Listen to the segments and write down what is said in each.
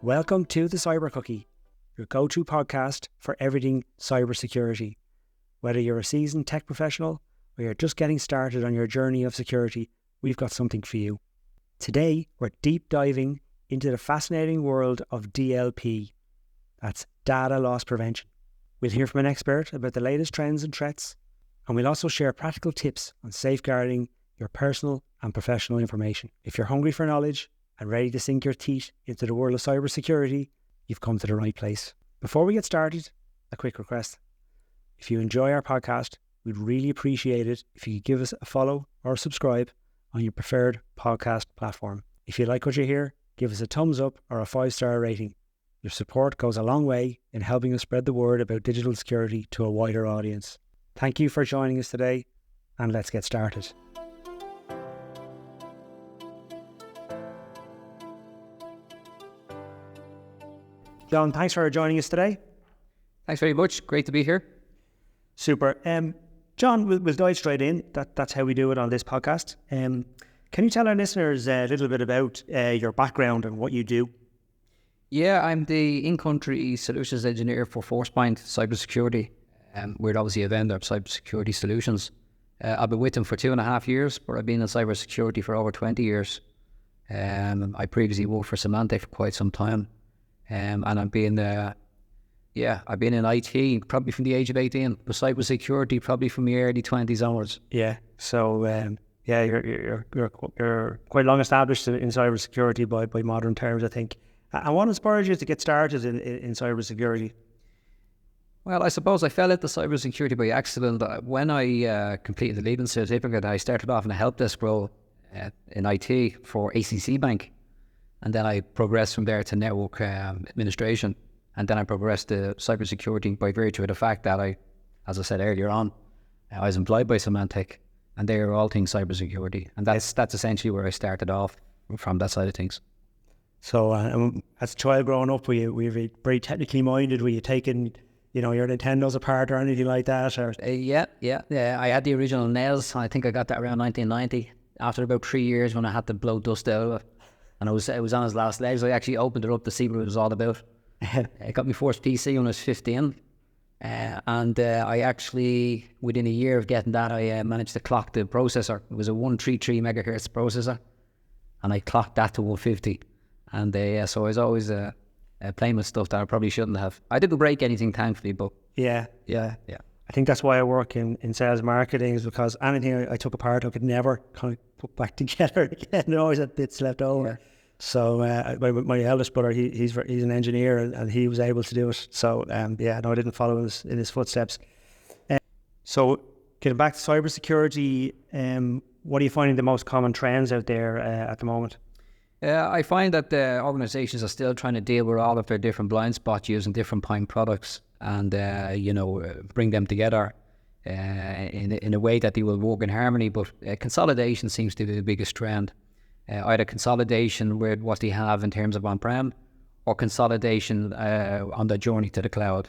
Welcome to the Cyber Cookie, your go-to podcast for everything cybersecurity. Whether you're a seasoned tech professional or you're just getting started on your journey of security, we've got something for you. Today, we're deep diving into the fascinating world of DLP. That's data loss prevention. We'll hear from an expert about the latest trends and threats, and we'll also share practical tips on safeguarding your personal and professional information. If you're hungry for knowledge and ready to sink your teeth into the world of cybersecurity, you've come to the right place. Before we get started, a quick request. If you enjoy our podcast, we'd really appreciate it if you could give us a follow or subscribe on your preferred podcast platform. If you like what you hear, give us a thumbs up or a 5-star rating. Your support goes a long way in helping us spread the word about digital security to a wider audience. Thank you for joining us today, and let's get started. John, thanks for joining us today. Thanks very much. Great to be here. Super. John, we'll dive straight in. That's how we do it on this podcast. Can you tell our listeners a little bit about your background and what you do? Yeah, I'm the in-country solutions engineer for Forcepoint cybersecurity. We're obviously a vendor of cybersecurity solutions. I've been with them for 2.5 years, but I've been in cybersecurity for over 20 years. I previously worked for Symantec for quite some time. And I've been in IT probably from the age of 18, but cybersecurity probably from the early 20s onwards. Yeah. So you're quite long established in cybersecurity by modern terms, I think. And what inspired you to get started in cybersecurity? Well, I suppose I fell into cybersecurity by accident. When I completed the Leaving certificate, I started off in a help desk role in IT for ACC Bank. And then I progressed from there to network administration. And then I progressed to cybersecurity by virtue of the fact that as I said earlier on, I was employed by Symantec, and they are all things cybersecurity. And that's essentially where I started off from that side of things. So as a child growing up, were you very technically minded? Were you taking, your Nintendos apart or anything like that? Or? Yeah. I had the original NES. I think I got that around 1990. After about 3 years when I had to blow dust out of it. And it was on his last legs. I actually opened it up to see what it was all about. I got my first PC when I was 15. And I actually, within a year of getting that, I managed to clock the processor. It was a 133 megahertz processor. And I clocked that to 150. And so I was always playing with stuff that I probably shouldn't have. I didn't break anything, thankfully, but... Yeah. I think that's why I work in sales marketing, is because anything I took apart, I could never kind of put back together again. There always had bits left over. Yeah. So my eldest brother, he's an engineer, and he was able to do it. So I didn't follow in his footsteps. So getting back to cybersecurity, what are you finding the most common trends out there at the moment? I find that organizations are still trying to deal with all of their different blind spots using different point products and, bring them together in a way that they will work in harmony. But consolidation seems to be the biggest trend. Either consolidation with what they have in terms of on-prem, or consolidation on the journey to the cloud,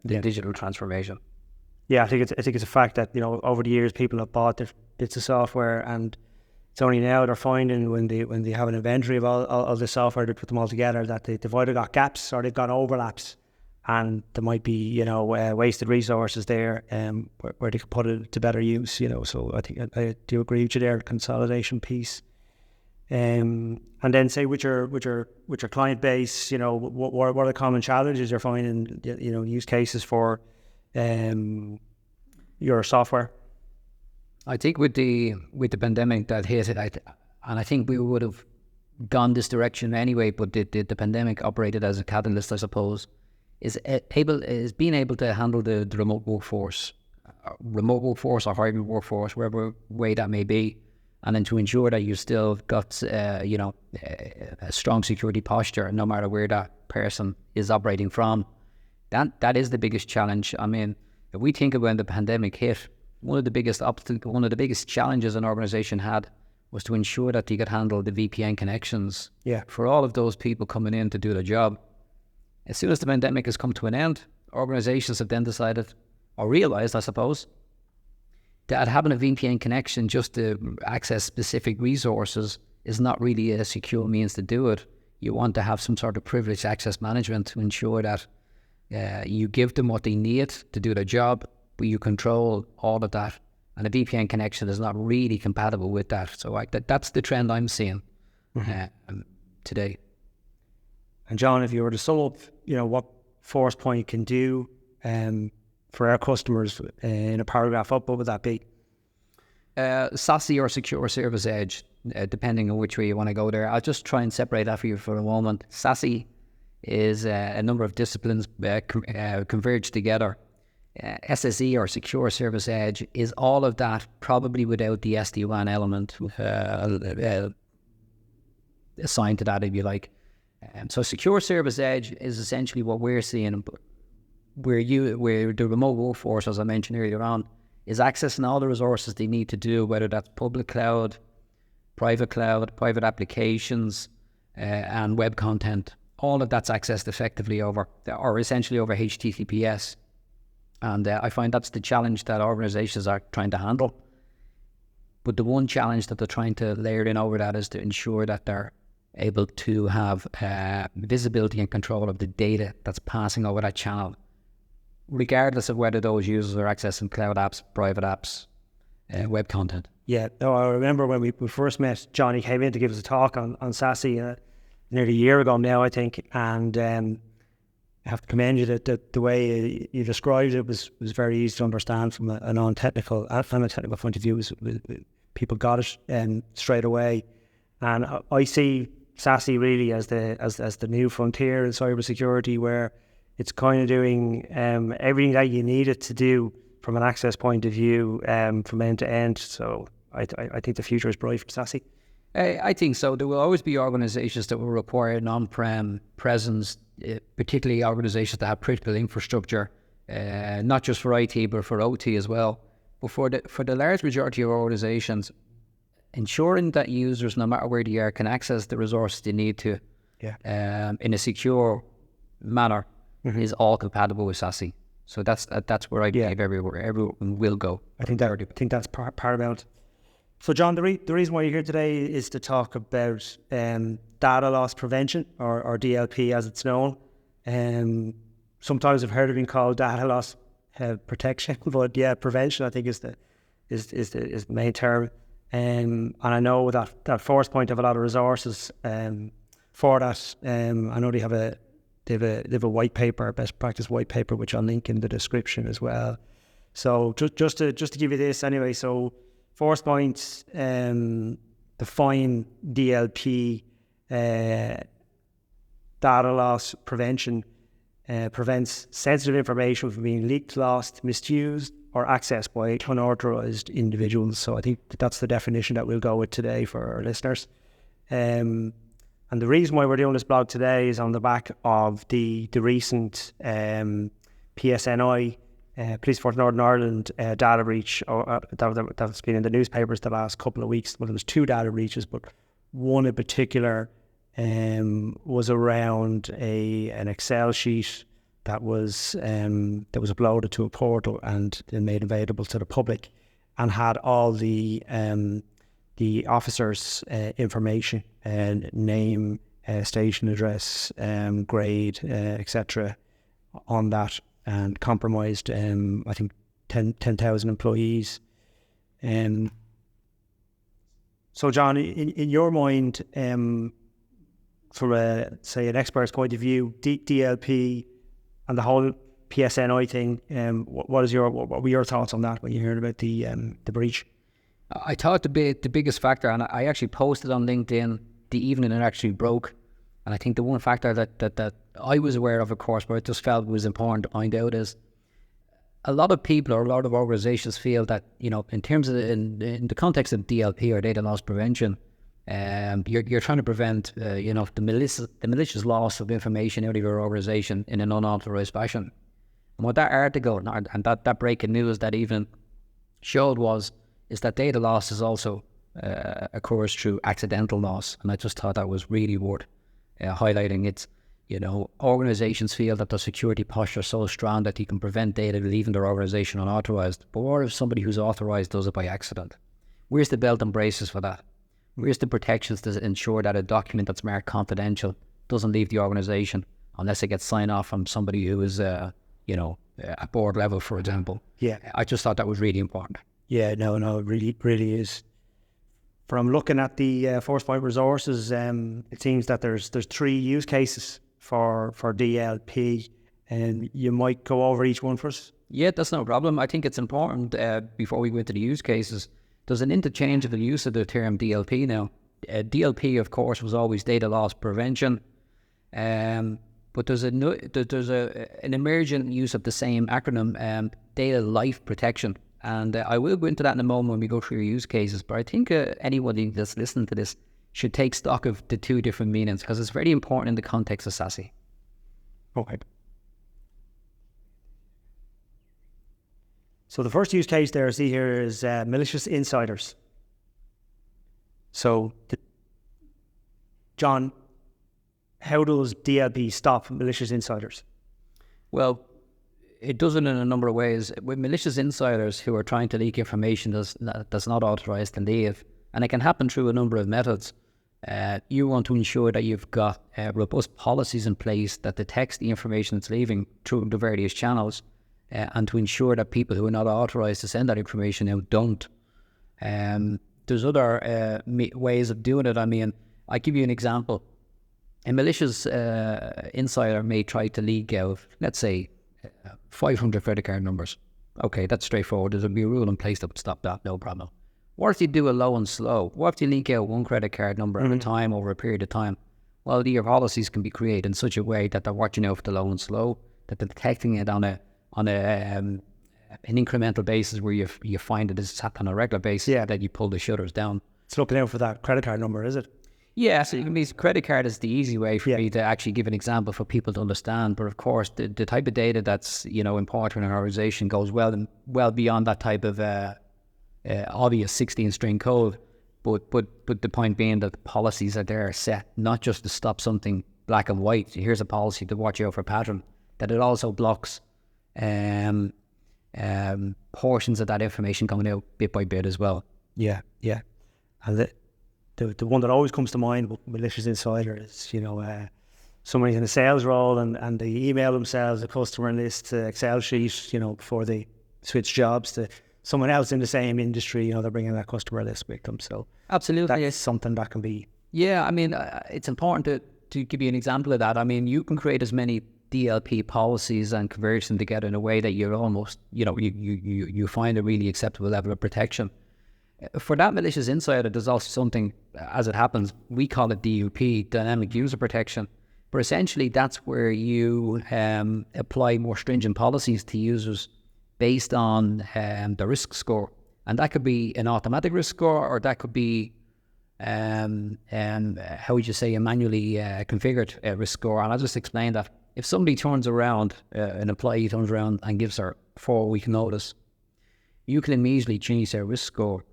digital transformation. Yeah, I think it's a fact that, over the years people have bought their bits of software, and it's only now they're finding when they have an inventory of all the software, they put them all together, that they've either got gaps or they've got overlaps, and there might be wasted resources there where they could put it to better use. So I think I do agree with you there, consolidation piece. And then say with your client base, what are the common challenges you're finding, use cases for your software? I think with the pandemic that hit it, and I think we would have gone this direction anyway, but the pandemic operated as a catalyst, I suppose, is being able to handle the remote workforce or hybrid workforce, wherever way that may be, and then to ensure that you still got a strong security posture no matter where that person is operating from. That is the biggest challenge. I mean, if we think of when the pandemic hit, one of the biggest challenges an organization had was to ensure that they could handle the VPN connections for all of those people coming in to do their job. As soon as the pandemic has come to an end, organizations have then decided, or realized, I suppose, that having a VPN connection just to access specific resources is not really a secure means to do it. you want to have some sort of privileged access management to ensure that you give them what they need to do their job, but you control all of that. And a VPN connection is not really compatible with that. So that's the trend I'm seeing today. And John, if you were to sum up, what Forcepoint can do for our customers in a paragraph up, what would that be? SASE or Secure Service Edge, depending on which way you want to go there. I'll just try and separate that for you for a moment. SASE is a number of disciplines converged together. SSE or Secure Service Edge is all of that, probably without the SD-WAN element assigned to that, if you like. So Secure Service Edge is essentially what we're seeing, where the remote workforce, as I mentioned earlier on, is accessing all the resources they need to do, whether that's public cloud, private applications, and web content. All of that's accessed effectively essentially over HTTPS. And I find that's the challenge that organizations are trying to handle. But the one challenge that they're trying to layer in over that is to ensure that they're able to have visibility and control of the data that's passing over that channel, regardless of whether those users are accessing cloud apps, private apps, web content. Yeah, no, I remember when we first met, Johnny came in to give us a talk on SASE nearly a year ago now, I think, and I have to commend you that the way you described it was very easy to understand from a non-technical and from a technical point of view. People got it straight away, and I see SASE really as the new frontier in cybersecurity, where it's kind of doing everything that you need it to do from an access point of view, from end to end. So I think the future is bright for SASE. I think so. There will always be organizations that will require an on-prem presence, particularly organizations that have critical infrastructure, not just for IT, but for OT as well. But for the large majority of organizations, ensuring that users, no matter where they are, can access the resources they need to in a secure manner is all compatible with SASE. So that's where I believe everyone will go. I think that's paramount. So John, the reason why you're here today is to talk about data loss prevention, or DLP as it's known. Sometimes I've heard it being called data loss protection, but prevention I think is the main term. And I know that Forcepoint have a lot of resources for that. I know they have a white paper, best practice white paper, which I'll link in the description as well. So just to give you this anyway. So Forcepoint define DLP data loss prevention prevents sensitive information from being leaked, lost, misused, or accessed by unauthorized individuals. So I think that's the definition that we'll go with today for our listeners. And the reason why we're doing this blog today is on the back of the recent PSNI, Police Force Northern Ireland data breach that's been in the newspapers the last couple of weeks. Well, there was 2 data breaches, but one in particular was around an Excel sheet that was uploaded to a portal and then made available to the public, and had all the officers' information and name, station address, grade, etc. on that, and compromised I think 10,000 employees. So John, in your mind, from an expert's point of view, DLP and the whole PSNI thing, what were your thoughts on that when you heard about the breach? I thought the biggest factor, and I actually posted on LinkedIn the evening it actually broke, and I think the one factor that I was aware of course, but I just felt was important to point out, is a lot of people or a lot of organizations feel that, in terms of in the context of DLP or data loss prevention, you're trying to prevent the malicious loss of information out of your organization in an unauthorized fashion. And what that article and that breaking news that evening showed is that data loss is also occurs through accidental loss. And I just thought that was really worth highlighting. It's, organizations feel that their security posture is so strong that you can prevent data leaving their organization unauthorized. But what if somebody who's authorized does it by accident? Where's the belt and braces for that? Where's the protections to ensure that a document that's marked confidential doesn't leave the organization unless it gets signed off from somebody who is, at board level, for example. Yeah. I just thought that was really important. Yeah, no, it really is. From looking at the Forcepoint resources, it seems that there's 3 use cases for DLP, and you might go over each one for us. Yeah, that's no problem. I think it's important, before we go into the use cases, there's an interchangeable use of the term DLP now. DLP, of course, was always data loss prevention, but there's an emergent use of the same acronym, data life protection. And I will go into that in a moment when we go through your use cases. But I think anybody that's listening to this should take stock of the 2 different meanings, because it's very important in the context of SASE. Okay. So the first use case there I see here is malicious insiders. So, John, how does DLP stop malicious insiders? Well, it does it in a number of ways. With malicious insiders who are trying to leak information that's not authorized to leave, and it can happen through a number of methods. You want to ensure that you've got robust policies in place that detects the information that's leaving through the various channels, and to ensure that people who are not authorized to send that information out don't. There's other ways of doing it. I mean, I give you an example. A malicious insider may try to leak out, let's say, 500 credit card numbers. Okay, that's straightforward. There'll be a rule in place that would stop that, no problem. What if you do a low and slow? What if you leak out 1 credit card number at a time over a period of time? Well, your policies can be created in such a way that they're watching out for the low and slow, that they're detecting it on an incremental basis where you find that it's happening on a regular basis, that you pull the shutters down. It's looking out for that credit card number, is it? Yeah, so you can use credit card is the easy way for me to actually give an example for people to understand. But of course, the type of data that's important in an organization goes well beyond that type of obvious 16-string code. But the point being that the policies are there set not just to stop something black and white. Here's a policy to watch out for pattern. That it also blocks portions of that information coming out bit by bit as well. Yeah. And the one that always comes to mind with malicious insider is, somebody's in a sales role and they email themselves a customer list Excel sheet, before they switch jobs to someone else in the same industry. They're bringing that customer list with them. So absolutely, that's something that can be. Yeah, I mean, it's important to give you an example of that. I mean, you can create as many DLP policies and converge them together in a way that you're almost, you find a really acceptable level of protection. For that malicious insider, there's also something, as it happens, we call it DUP, dynamic user protection. But essentially, that's where you apply more stringent policies to users based on the risk score. And that could be an automatic risk score, or that could be, how would you say, a manually configured risk score. And I'll just explain that. If somebody turns around, an employee turns around and gives her 4-week notice, you can immediately change their risk score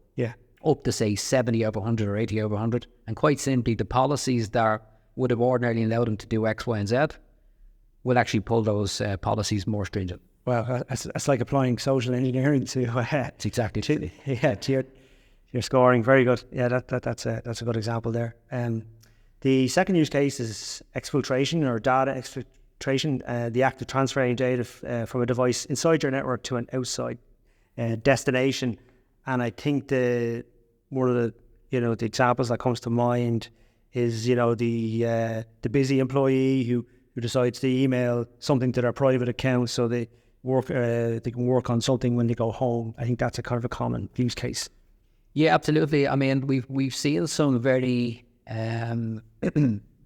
up to, say, 70 over 100 or 80 over 100. And quite simply, the policies that would have ordinarily allowed them to do X, Y, and Z will actually pull those policies more stringent. Well, it's like applying social engineering to It's exactly to your scoring. Very good. Yeah, that's a good example there. The second use case is exfiltration or data exfiltration, the act of transferring data from a device inside your network to an outside destination. And I think one of the examples that comes to mind is the busy employee who decides to email something to their private account so they can work on something when they go home. I think that's a kind of a common use case. Yeah, absolutely. I mean, we've seen some very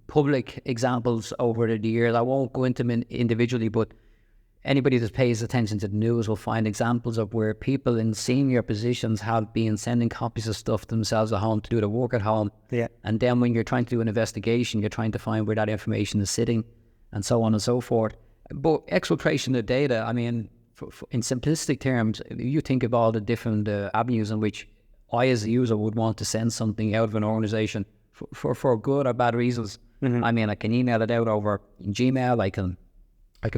public examples over the years. I won't go into them individually, but anybody that pays attention to the news will find examples of where people in senior positions have been sending copies of stuff to themselves at home to do the work at home. Yeah. And then when you're trying to do an investigation, you're trying to find where that information is sitting and so on and so forth. But exfiltration of data, I mean, in simplistic terms, you think of all the different avenues in which I as a user would want to send something out of an organization for good or bad reasons. Mm-hmm. I mean, I can email it out over Gmail, I can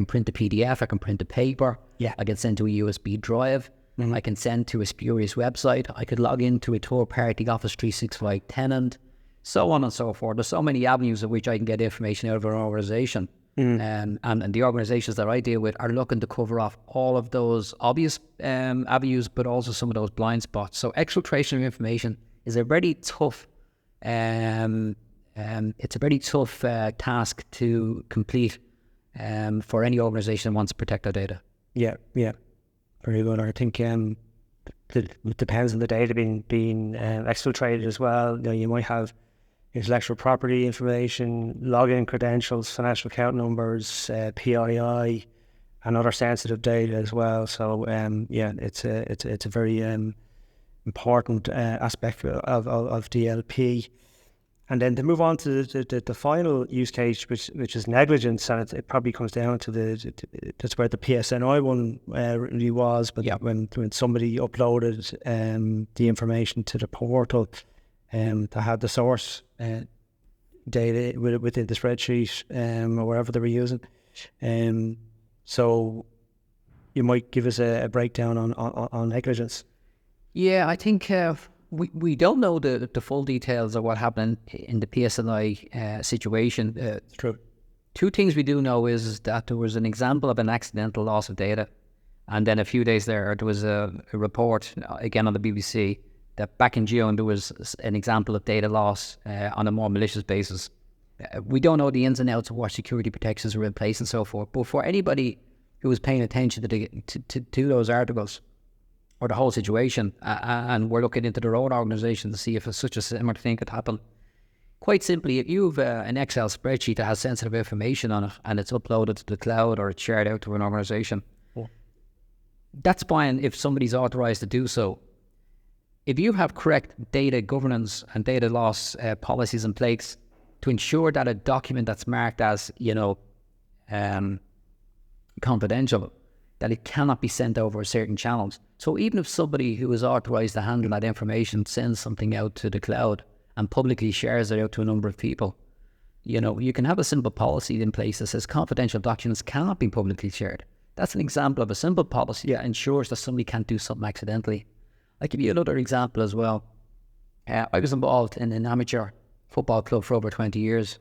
print a PDF, I can print a paper, I can send to a USB drive, I can send to a spurious website, I could log into a third-party Office 365 tenant. so on and so forth. There's so many avenues of which I can get information out of an organization. And the organizations that I deal with are looking to cover off all of those obvious avenues, but also some of those blind spots. So exfiltration of information is a very tough task to complete for any organization that wants to protect their data. Yeah, very good. I think it depends on the data being exfiltrated as well. You know, you might have intellectual property information, login credentials, financial account numbers, PII, and other sensitive data as well. So it's a very important aspect of DLP. And then to move on to the final use case, which is negligence, and it probably comes down to that's where the PSNI one really was. But when somebody uploaded the information to the portal, to have the source data within the spreadsheet or wherever they were using, so you might give us a breakdown on negligence. Yeah, I think we don't know the full details of what happened in the PSNI situation. True. Two things we do know is that there was an example of an accidental loss of data, and then a few days later there was a report again on the BBC that back in June there was an example of data loss on a more malicious basis. We don't know the ins and outs of what security protections were in place and so forth, but for anybody who was paying attention to those articles or the whole situation, and we're looking into their own organisation to see if such a similar thing could happen. Quite simply, if you have an Excel spreadsheet that has sensitive information on it and it's uploaded to the cloud or it's shared out to an organisation, that's fine if somebody's authorised to do so. If you have correct data governance and data loss policies in place to ensure that a document that's marked as, confidential, that it cannot be sent over certain channels. So even if somebody who is authorised to handle that information sends something out to the cloud and publicly shares it out to a number of people, you can have a simple policy in place that says confidential documents cannot be publicly shared. That's an example of a simple policy that ensures that somebody can't do something accidentally. I'll give you another example as well. I was involved in an amateur football club for over 20 years,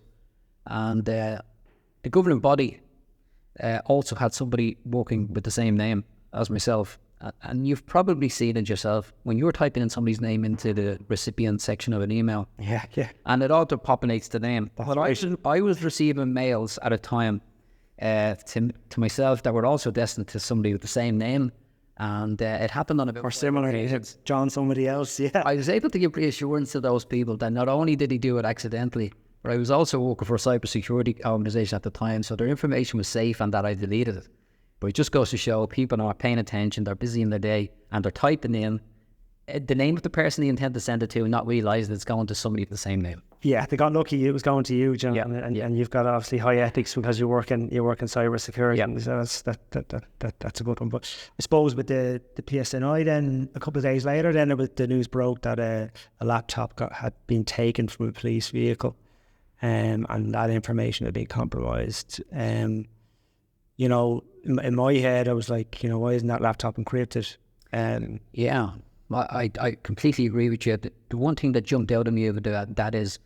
and the governing body also had somebody working with the same name as myself. And you've probably seen it yourself when you're typing in somebody's name into the recipient section of an email. Yeah. And it auto-populates the name. That's but right. I was receiving mails at a time to myself that were also destined to somebody with the same name. And it happened on about... Or similar, John somebody else, yeah. I was able to give reassurance to those people that not only did he do it accidentally, but I was also working for a cybersecurity organisation at the time, so their information was safe and that I deleted it. But it just goes to show people are paying attention, they're busy in their day, and they're typing in the name of the person they intend to send it to and not realising it's going to somebody with the same name. Yeah, they got lucky it was going to you, John, Yeah. And you've got obviously high ethics because you work in cybersecurity. Yeah. So that's a good one. But I suppose with the PSNI, then a couple of days later, then the news broke that a laptop had been taken from a police vehicle, and that information had been compromised. In my head, I was like, why isn't that laptop encrypted? Yeah, I completely agree with you. The one thing that jumped out at me over that is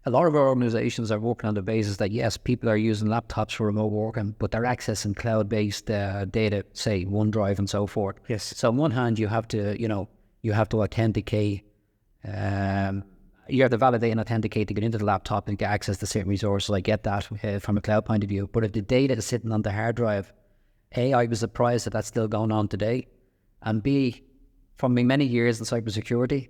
a lot of our organizations are working on the basis that, yes, people are using laptops for remote working, but they're accessing cloud-based data, say OneDrive and so forth. Yes. So on one hand, you have to authenticate, you have to validate and authenticate to get into the laptop and get access to certain resources. I get that from a cloud point of view. But if the data is sitting on the hard drive, A, I was surprised that that's still going on today. And B, from my many years in cybersecurity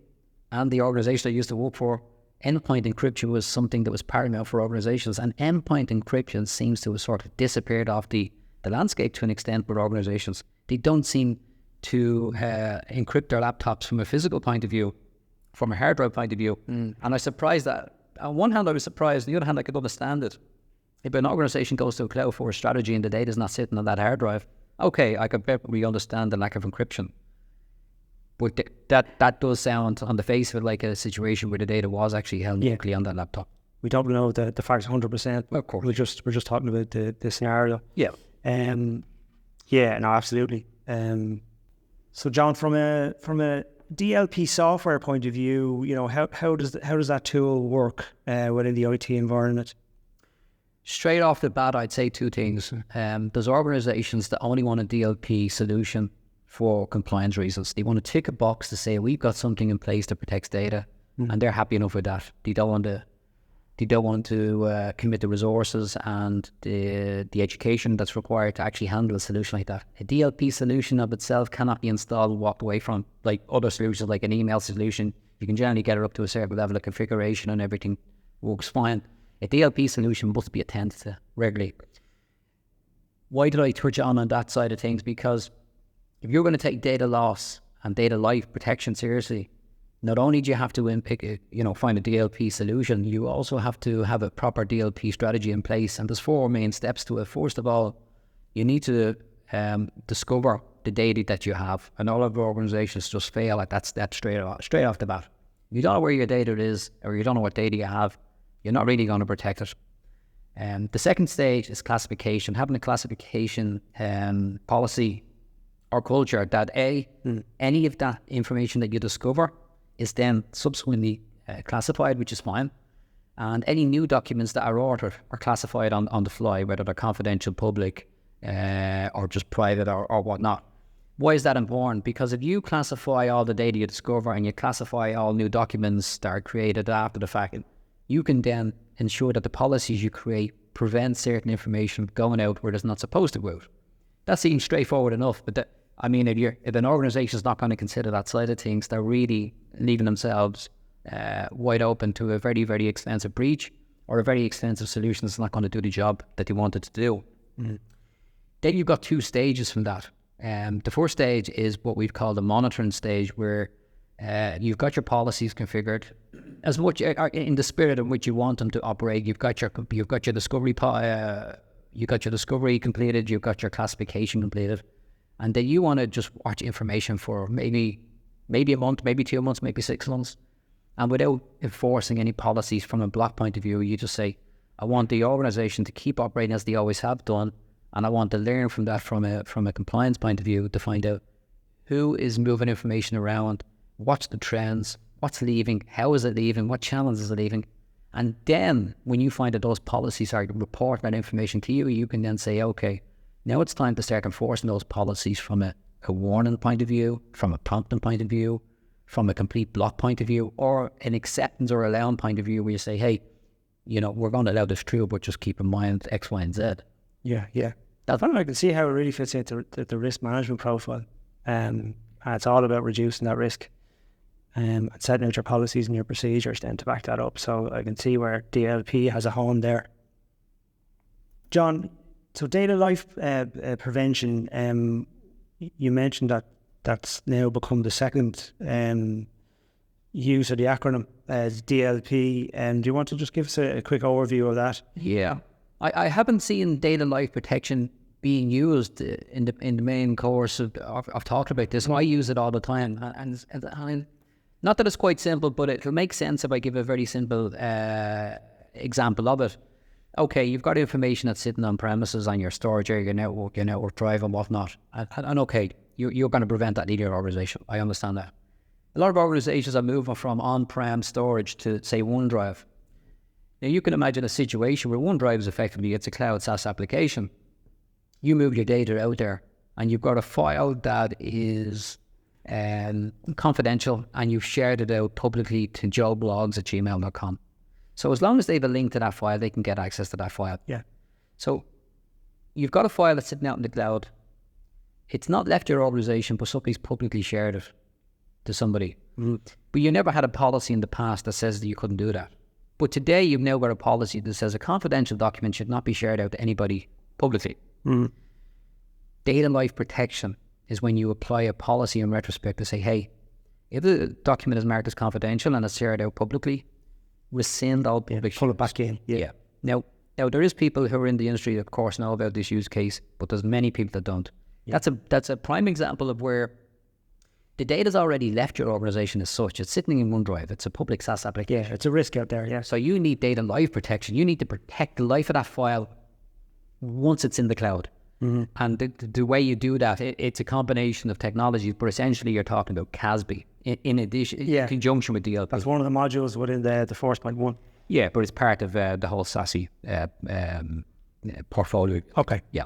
and the organization I used to work for, endpoint encryption was something that was paramount for organizations. And endpoint encryption seems to have sort of disappeared off the landscape to an extent with organizations. They don't seem to encrypt their laptops from a physical point of view, from a hard drive point of view. And I was surprised that, on one hand I was surprised, on the other hand I could understand it. If an organisation goes to a cloud-first strategy and the data is not sitting on that hard drive, okay, I could probably understand the lack of encryption. But that does sound, on the face of it, like a situation where the data was actually held locally on that laptop. We don't know the facts 100%. Of course. We're just talking about the scenario. Yeah. Yeah, no, absolutely. So John, from a DLP software point of view, how does that tool work within the IT environment? Straight off the bat, I'd say two things. There's organizations that only want a DLP solution for compliance reasons. They want to tick a box to say we've got something in place that protects data, and they're happy enough with that. They don't want to commit the resources and the education that's required to actually handle a solution like that. A DLP solution of itself cannot be installed and walked away from, like other solutions, like an email solution. You can generally get it up to a certain level of configuration and everything works fine. A DLP solution must be attended to regularly. Why did I touch on that side of things? Because if you're going to take data loss and data life protection seriously, not only do you have to find a DLP solution, you also have to have a proper DLP strategy in place. And there's four main steps to it. First of all, you need to discover the data that you have. And all of the organizations just fail at that step straight off the bat. If you don't know where your data is, or you don't know what data you have, you're not really going to protect it. The second stage is classification. Having a classification policy or culture that any of that information that you discover is then subsequently classified, which is fine. And any new documents that are authored are classified on the fly, whether they're confidential, public, or just private or whatnot. Why is that important? Because if you classify all the data you discover and you classify all new documents that are created after the fact, you can then ensure that the policies you create prevent certain information going out where it's not supposed to go out. That seems straightforward enough, but if an organization is not going to consider that side of things, they're really leaving themselves wide open to a very, very expensive breach or a very expensive solution that's not going to do the job that they wanted to do. Then you've got two stages from that. The first stage is what we've called the monitoring stage, where you've got your policies configured as much in the spirit in which you want them to operate. You've got your discovery completed. You've got your classification completed, and then you want to just watch information for maybe a month, maybe 2 months, maybe 6 months, and without enforcing any policies from a block point of view, you just say, I want the organization to keep operating as they always have done, and I want to learn from that from a compliance point of view to find out who is moving information around, what's the trends, what's leaving, how is it leaving, what channels is it leaving. And then when you find that those policies are reporting that information to you, you can then say, okay, now it's time to start enforcing those policies from a warning point of view, from a prompting point of view, from a complete block point of view, or an acceptance or allowing point of view where you say, hey, we're going to allow this through, but just keep in mind X, Y, and Z. Yeah. I can see how it really fits into the risk management profile. And it's all about reducing that risk. And setting out your policies and your procedures then to back that up. So I can see where DLP has a home there. John, so data life prevention, you mentioned that's now become the second use of the acronym as DLP. Do you want to just give us a quick overview of that? Yeah, I haven't seen data life protection being used in the main course of talking about this. I use it all the time, and not that it's quite simple, but it'll make sense if I give a very simple example of it. Okay, you've got information that's sitting on premises on your storage area, your network drive and whatnot. And okay, you're going to prevent that in your organization. I understand that. A lot of organizations are moving from on-prem storage to, say, OneDrive. Now, you can imagine a situation where OneDrive is effectively, it's a cloud SaaS application. You move your data out there and you've got a file that is confidential, and you've shared it out publicly to joeblogs@gmail.com. So as long as they have a link to that file, they can get access to that file. Yeah. So you've got a file that's sitting out in the cloud. It's not left your organization, but somebody's publicly shared it to somebody. But you never had a policy in the past that says that you couldn't do that. But today you've now got a policy that says a confidential document should not be shared out to anybody publicly. Data life protection is when you apply a policy in retrospect to say, hey, if the document is marked as confidential and it's shared out publicly, rescind all public pull it back in. Yeah. Now there is people who are in the industry, of course, know about this use case, but there's many people that don't. Yeah. That's a prime example of where the data's already left your organization as such. It's sitting in OneDrive. It's a public SaaS application. Yeah, it's a risk out there, yeah. So you need data life protection. You need to protect the life of that file once it's in the cloud. And the way you do that, it's a combination of technologies, but essentially you're talking about CASB. in addition, in conjunction with DLP. That's one of the modules within the Forcepoint 1. Yeah, but it's part of the whole SASE portfolio. Okay. Yeah.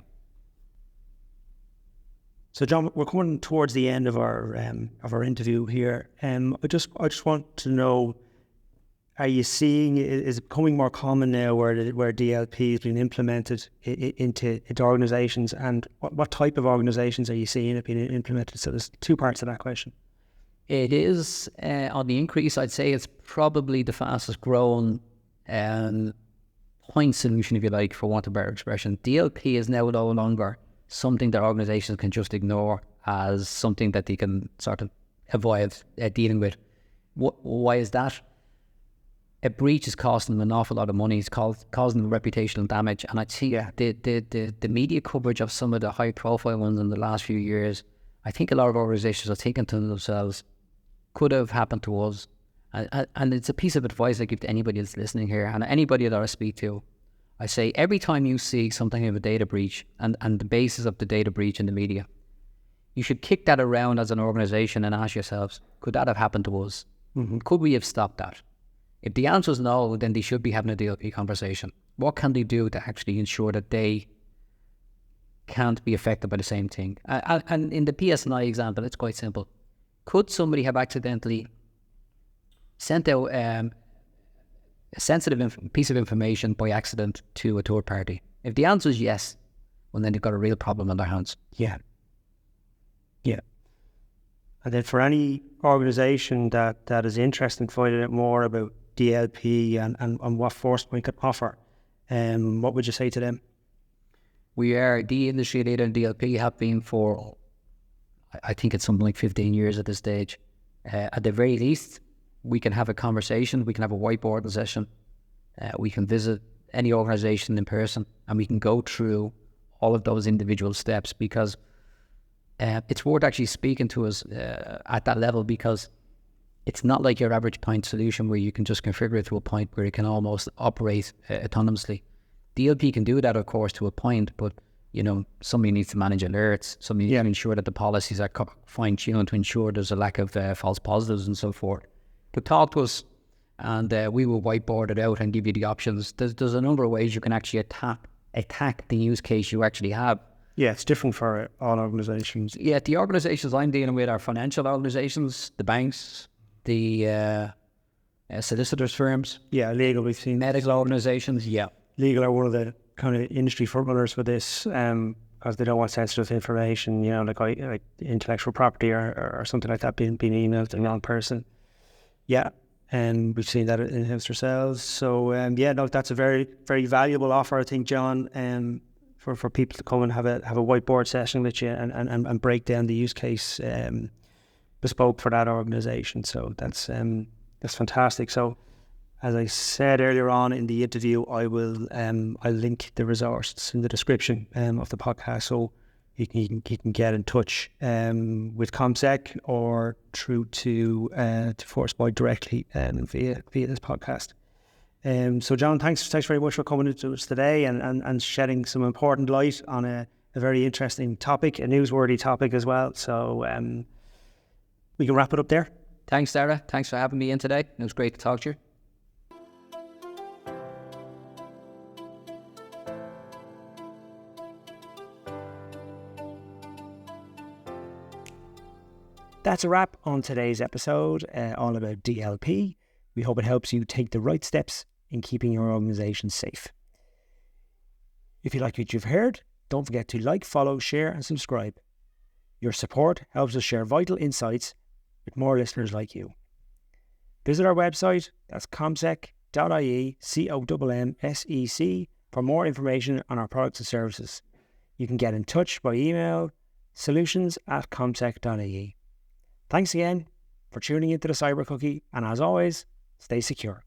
So, John, we're coming towards the end of our interview here. I just want to know: are you seeing, is it becoming more common now where DLP is being implemented into organisations, and what type of organisations are you seeing it being implemented? So there's two parts to that question. It is on the increase. I'd say it's probably the fastest growing point solution, if you like, for want of a better expression. DLP is now no longer something that organisations can just ignore as something that they can sort of avoid dealing with. Why is that? A breach is costing them an awful lot of money. It's causing them reputational damage. And I see the media coverage of some of the high profile ones in the last few years, I think a lot of organisations are thinking to themselves, could have happened to us. And it's a piece of advice I give to anybody that's listening here, and anybody that I speak to. I say, every time you see something of a data breach and the basis of the data breach in the media, you should kick that around as an organisation and ask yourselves, could that have happened to us? Mm-hmm. Could we have stopped that? If the answer is no, then they should be having a DLP conversation. What can they do to actually ensure that they can't be affected by the same thing? And in the PSNI example, it's quite simple. Could somebody have accidentally sent out a sensitive piece of information by accident to a third party? If the answer is yes, well, then they've got a real problem on their hands. Yeah. And then for any organisation that is interested in finding out more about DLP and what Forcepoint can offer, what would you say to them? We are the industry leader in DLP, have been for, I think it's something like 15 years at this stage. At the very least, we can have a conversation, we can have a whiteboarding session, we can visit any organisation in person, and we can go through all of those individual steps, because it's worth actually speaking to us at that level, because it's not like your average point solution where you can just configure it to a point where it can almost operate autonomously. DLP can do that, of course, to a point, but somebody needs to manage alerts, somebody needs to ensure that the policies are fine-tuned to ensure there's a lack of false positives and so forth. But talk to us, and we will whiteboard it out and give you the options. There's a number of ways you can actually attack the use case you actually have. Yeah, it's different for all organisations. Yeah, the organisations I'm dealing with are financial organisations, the banks, the solicitors firms. Yeah, legal, we've seen. Medical organisations, yeah. Legal are one of the kind of industry front runners for this, because they don't want sensitive information, like intellectual property or something like that being emailed to a non-person. Yeah, and we've seen that in-house ourselves. So, that's a very, very valuable offer, I think, John, for people to come and have a whiteboard session with you and break down the use case bespoke for that organisation. So that's fantastic. So, as I said earlier on in the interview, I'll link the resources in the description of the podcast, so you can get in touch with ComSec or through to Forcepoint directly via this podcast. So, John, thanks very much for coming to us today and shedding some important light on a very interesting topic, a newsworthy topic as well. So we can wrap it up there. Thanks, Sarah. Thanks for having me in today. It was great to talk to you. That's a wrap on today's episode, all about DLP. We hope it helps you take the right steps in keeping your organisation safe. If you like what you've heard, don't forget to like, follow, share and subscribe. Your support helps us share vital insights with more listeners like you. Visit our website, that's comsec.ie, COMMSEC, for more information on our products and services. You can get in touch by email, solutions@comsec.ie. Thanks again for tuning into the Cyber Cookie, and as always, stay secure.